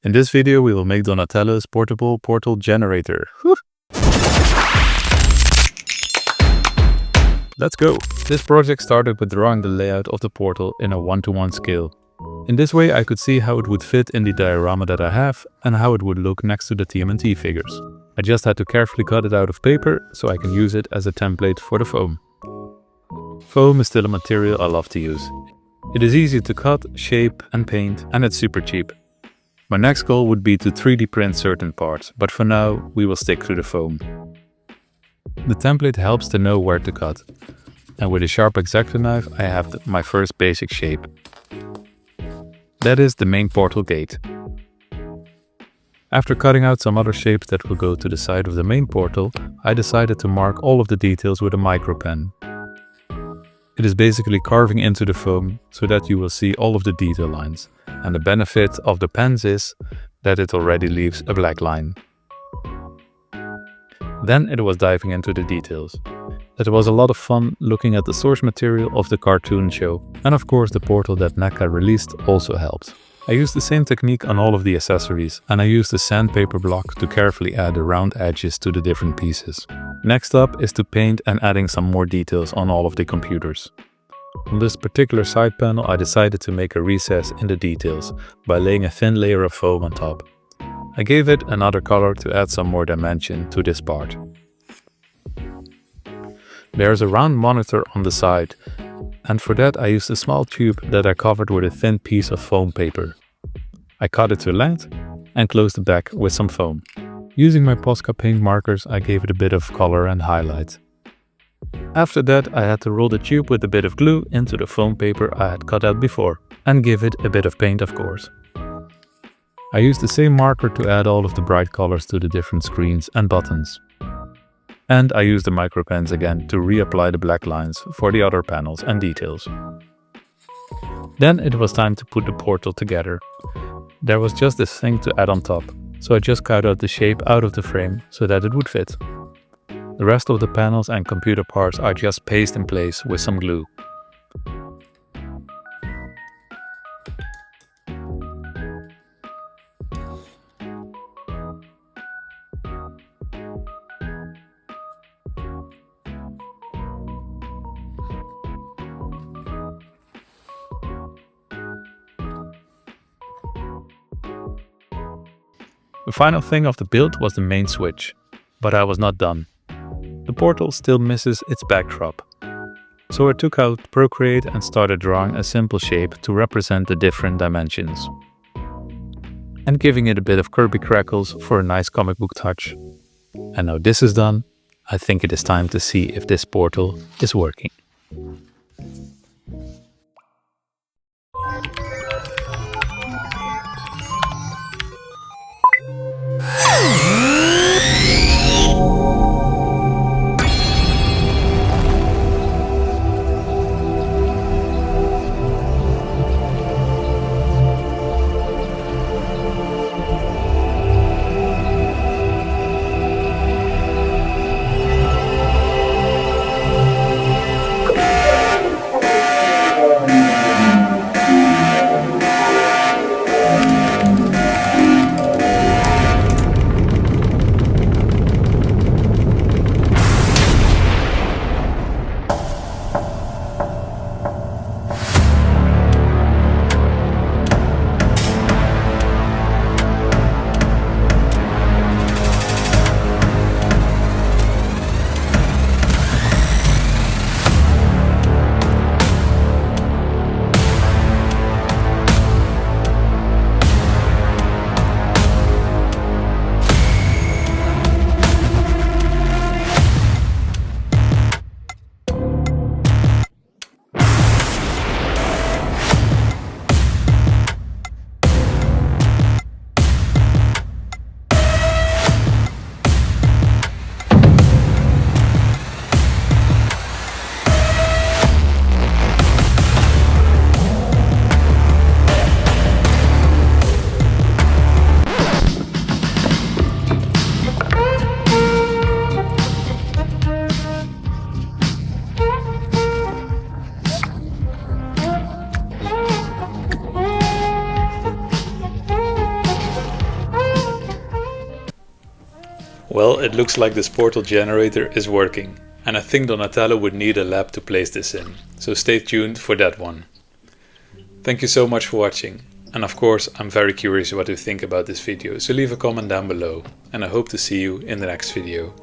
In this video we will make Donatello's portable portal generator. Whew. Let's go! This project started with drawing the layout of the portal in a 1:1 scale. In this way I could see how it would fit in the diorama that I have and how it would look next to the TMNT figures. I just had to carefully cut it out of paper so I can use it as a template for the foam. Foam is still a material I love to use. It is easy to cut, shape and paint, and it's super cheap. My next goal would be to 3D print certain parts, but for now we will stick to the foam. The template helps to know where to cut, and with a sharp X-Acto knife I have my first basic shape. That is the main portal gate. After cutting out some other shapes that will go to the side of the main portal, I decided to mark all of the details with a micro pen. It is basically carving into the foam so that you will see all of the detail lines, and the benefit of the pens is that it already leaves a black line. Then it was diving into the details. It was a lot of fun looking at the source material of the cartoon show, and of course the portal that NECA released also helped. I used the same technique on all of the accessories, and I used the sandpaper block to carefully add the round edges to the different pieces. Next up is to paint and adding some more details on all of the computers. On this particular side panel I decided to make a recess in the details by laying a thin layer of foam on top. I gave it another color to add some more dimension to this part. There is a round monitor on the side, and for that I used a small tube that I covered with a thin piece of foam paper. I cut it to length and closed the back with some foam. Using my Posca paint markers I gave it a bit of color and highlight. After that I had to roll the tube with a bit of glue into the foam paper I had cut out before, and give it a bit of paint of course. I used the same marker to add all of the bright colors to the different screens and buttons. And I used the micro pens again to reapply the black lines for the other panels and details. Then it was time to put the portal together. There was just this thing to add on top, so I just cut out the shape out of the frame so that it would fit. The rest of the panels and computer parts are just pasted in place with some glue. The final thing of the build was the main switch, but I was not done. The portal still misses its backdrop. So I took out Procreate and started drawing a simple shape to represent the different dimensions. And giving it a bit of Kirby crackles for a nice comic book touch. And now this is done, I think it is time to see if this portal is working. Well, it looks like this portal generator is working, and I think Donatello would need a lab to place this in, so stay tuned for that one. Thank you so much for watching, and of course I'm very curious what you think about this video, so leave a comment down below, and I hope to see you in the next video.